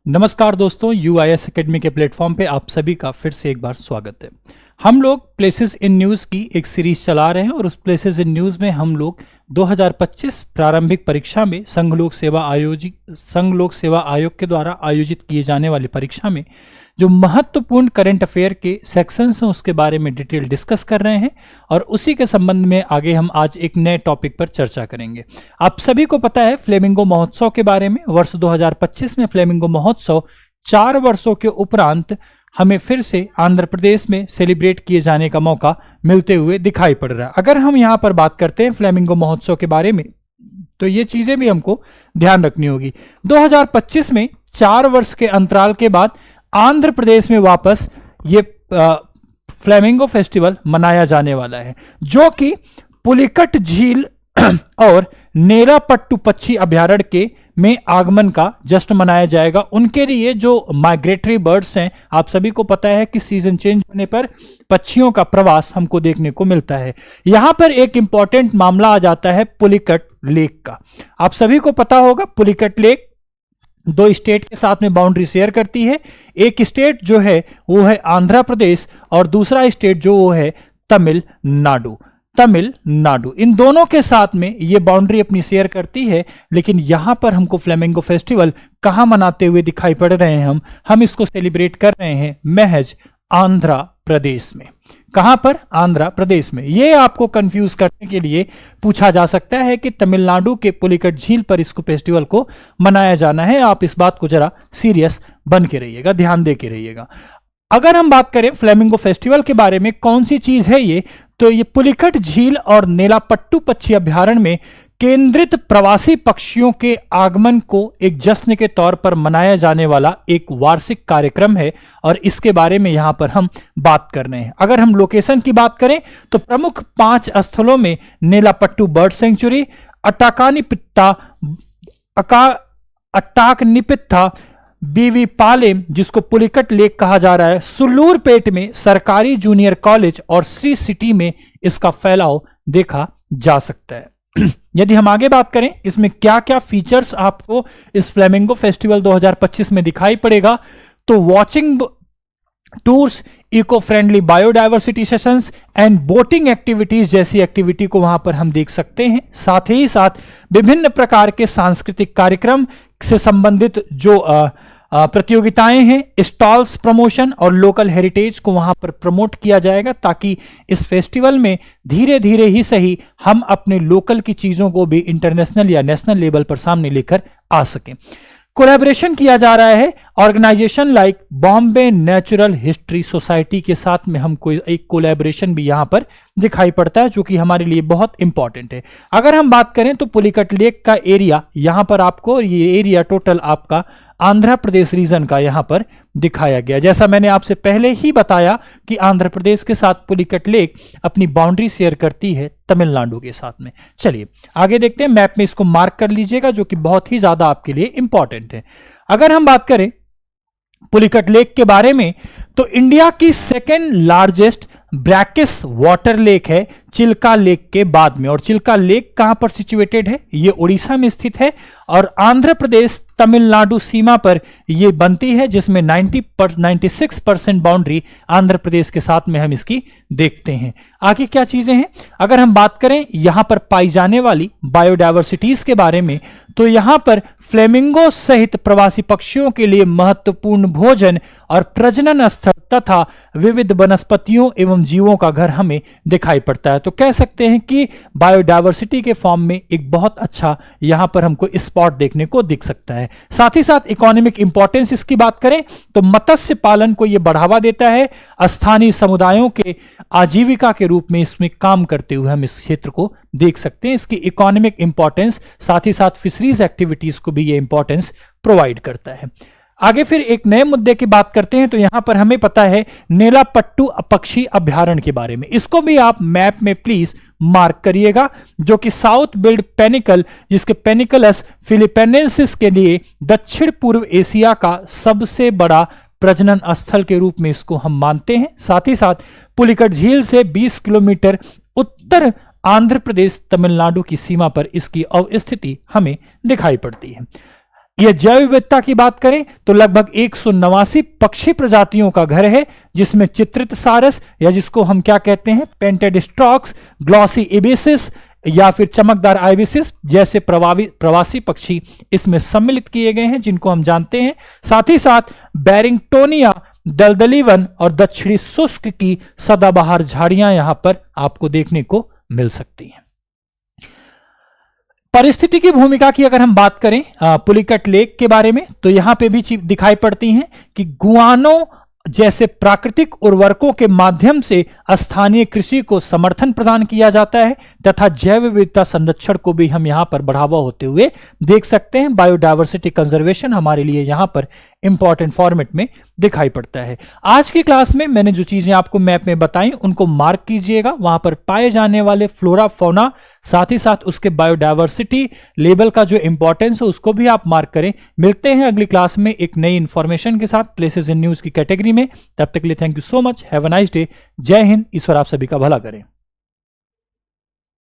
नमस्कार दोस्तों, UIS academy के प्लेटफॉर्म पे आप सभी का फिर से एक बार स्वागत है। हम लोग प्लेसेस इन न्यूज़ की एक सीरीज चला रहे हैं और उस प्लेसेस इन न्यूज़ में हम लोग 2025 प्रारंभिक परीक्षा में संघ लोक सेवा आयोग के द्वारा आयोजित किए जाने वाली परीक्षा में जो महत्वपूर्ण करंट अफेयर के सेक्शंस हैं उसके बारे में डिटेल डिस्कस कर रहे हैं और उसी के संबंध में आगे हम आज एक नए टॉपिक पर चर्चा करेंगे। आप सभी को पता है फ्लेमिंगो महोत्सव के बारे में। वर्ष 2025 में फ्लेमिंगो महोत्सव 4 वर्षों के उपरांत हमें फिर से आंध्र प्रदेश में सेलिब्रेट किए जाने का मौका मिलते हुए दिखाई पड़ रहा है। अगर हम यहाँ पर बात करते हैं फ्लेमिंगो महोत्सव के बारे में तो ये चीजें भी हमको ध्यान रखनी होगी। 2025 में 4 वर्ष के अंतराल के बाद आंध्र प्रदेश में वापस ये फ्लेमिंगो फेस्टिवल मनाया जाने वाला है, जो कि पुलिकट झील और नेरापट्टू पक्षी अभयारण्य के में आगमन का जश्न मनाया जाएगा। उनके लिए जो माइग्रेटरी बर्ड्स हैं, आप सभी को पता है कि सीजन चेंज होने पर पक्षियों का प्रवास हमको देखने को मिलता है। यहां पर एक इंपॉर्टेंट मामला आ जाता है पुलिकट लेक का। आप सभी को पता होगा पुलिकट लेक 2 स्टेट के साथ में बाउंड्री शेयर करती है। एक स्टेट जो है वो है आंध्र प्रदेश और दूसरा स्टेट जो वो है तमिलनाडु। इन दोनों के साथ में ये बाउंड्री अपनी शेयर करती है, लेकिन यहां पर हमको फ्लेमिंगो फेस्टिवल कहां मनाते हुए दिखाई पड़ रहे हैं? हम इसको सेलिब्रेट कर रहे हैं महज आंध्र प्रदेश में। कहां पर? आंध्र प्रदेश में। ये आपको कंफ्यूज करने के लिए पूछा जा सकता है कि तमिलनाडु के पुलिकट झील पर इसको फेस्टिवल को मनाया जाना है। आप इस बात को जरा सीरियस बन के रहिएगा, ध्यान दे के रहिएगा। अगर हम बात करें फ्लेमिंगो फेस्टिवल के बारे में, कौन सी चीज है ये, तो ये पुलिकट झील और नेलापट्टू पक्षी अभयारण्य में केंद्रित प्रवासी पक्षियों के आगमन को एक जश्न के तौर पर मनाया जाने वाला एक वार्षिक कार्यक्रम है और इसके बारे में यहां पर हम बात कर रहे हैं। अगर हम लोकेशन की बात करें तो प्रमुख 5 स्थलों में नेलापट्टू बर्ड सेंचुरी, अट्टाकनिपित्था, बीवी पालेम जिसको पुलिकट लेक कहा जा रहा है, सुल्लूरपेट में सरकारी जूनियर कॉलेज और श्री सिटी में इसका फैलाव देखा जा सकता है। यदि हम आगे बात करें इसमें क्या क्या फीचर्स आपको इस फ्लेमिंगो फेस्टिवल 2025 में दिखाई पड़ेगा, तो watching tours, eco friendly biodiversity sessions and boating activities जैसी एक्टिविटी को वहां पर हम देख सकते हैं। साथ ही साथ विभिन्न प्रकार के सांस्कृतिक कार्यक्रम से संबंधित जो प्रतियोगिताएं हैं, स्टॉल्स प्रमोशन और लोकल हेरिटेज को वहां पर प्रमोट किया जाएगा, ताकि इस फेस्टिवल में धीरे धीरे ही सही हम अपने लोकल की चीजों को भी इंटरनेशनल या नेशनल लेवल पर सामने लेकर आ सकें। कोलैबोरेशन किया जा रहा है organisation like Bombay natural history society के साथ में हमको एक कोलैबोरेशन भी यहां पर दिखाई पड़ता है, जो कि हमारे लिए बहुत इंपॉर्टेंट है। अगर हम बात करें तो पुलिकट लेक का एरिया यहां पर आपको ये एरिया टोटल आपका आंध्र प्रदेश रीजन का यहां पर दिखाया गया। जैसा मैंने आपसे पहले ही बताया कि आंध्र प्रदेश के साथ पुलिकट लेक अपनी बाउंड्री शेयर करती है तमिलनाडु के साथ में। चलिए आगे देखते हैं, मैप में इसको मार्क कर लीजिएगा जो कि बहुत ही ज्यादा आपके लिए इंपॉर्टेंट है। अगर हम बात करें पुलिकट लेक के बारे में तो इंडिया की 2nd largest brackish water lake है चिल्का लेक के बाद में। और चिल्का लेक कहां पर सिचुएटेड है? ये उड़ीसा में स्थित है और आंध्र प्रदेश तमिलनाडु सीमा पर ये बनती है, जिसमें 96% बाउंड्री आंध्र प्रदेश के साथ में हम इसकी देखते हैं। आगे क्या चीजें हैं? अगर हम बात करें यहां पर पाई जाने वाली बायोडायवर्सिटीज के बारे में तो यहां पर फ्लेमिंगो सहित प्रवासी पक्षियों के लिए महत्वपूर्ण भोजन और प्रजनन स्थल तथा विविध वनस्पतियों एवं जीवों का घर हमें दिखाई पड़ता है। तो कह सकते हैं कि बायोडायवर्सिटी के फॉर्म में एक बहुत अच्छा यहां पर हमको स्पॉट देखने को दिख सकता है। साथ ही साथ इकोनॉमिक इंपॉर्टेंस इसकी बात करें तो मत्स्य पालन को यह बढ़ावा देता है। स्थानीय समुदायों के आजीविका के रूप में इसमें काम करते हुए हम इस क्षेत्र को देख सकते हैं। इसकी इकोनॉमिक इंपॉर्टेंस साथ ही साथ फिशरीज एक्टिविटीज को भी ये इंपॉर्टेंस प्रोवाइड करता है। आगे फिर एक नए मुद्दे की बात करते हैं तो यहां पर हमें पता है नेलापट्टू पक्षी अभयारण्य के बारे में। इसको भी आप मैप में प्लीज मार्क करिएगा, जो कि साउथ बिल्ड पेनिकल जिसके पेनिकलस फिलिपेनेंसिस के लिए दक्षिण पूर्व एशिया का सबसे बड़ा प्रजनन स्थल के रूप में इसको हम मानते हैं। साथ ही साथ पुलिकट झील से 20 किलोमीटर उत्तर आंध्र प्रदेश तमिलनाडु की सीमा पर इसकी अवस्थिति हमें दिखाई पड़ती है। यह जैव विविधता की बात करें तो लगभग 189 पक्षी प्रजातियों का घर है, जिसमें चित्रित सारस या जिसको हम क्या कहते हैं पेंटेड स्ट्रॉक्स, ग्लॉसी इबिसिस या फिर चमकदार आइबिसिस जैसे प्रवासी पक्षी इसमें सम्मिलित किए गए हैं, जिनको हम जानते हैं। साथ ही साथ बैरिंगटोनिया, दलदली वन और दक्षिणी शुष्क की सदाबहार झाड़ियां यहां पर आपको देखने को मिल सकती हैं। परिस्थिति की भूमिका की अगर हम बात करें पुलिकट लेक के बारे में, तो यहां पे भी चीज दिखाई पड़ती हैं कि गुआनो जैसे प्राकृतिक उर्वरकों के माध्यम से स्थानीय कृषि को समर्थन प्रदान किया जाता है तथा जैव विविधता संरक्षण को भी हम यहां पर बढ़ावा होते हुए देख सकते हैं। बायोडायवर्सिटी कंजर्वेशन हमारे लिए यहां पर इंपॉर्टेंट फॉर्मेट में दिखाई पड़ता है। आज की क्लास में मैंने जो चीजें आपको मैप में बताई उनको मार्क कीजिएगा, वहां पर पाए जाने वाले फ्लोरा फौना, साथ ही साथ उसके बायोडायवर्सिटी लेवल का जो इंपॉर्टेंस है उसको भी आप मार्क करें। मिलते हैं अगली क्लास में एक नई इंफॉर्मेशन के साथ प्लेसेस इन न्यूज की कैटेगरी में। तब तक के लिए thank you so much, have a nice day. जय हिंद, ईश्वर आप सभी का भला करें।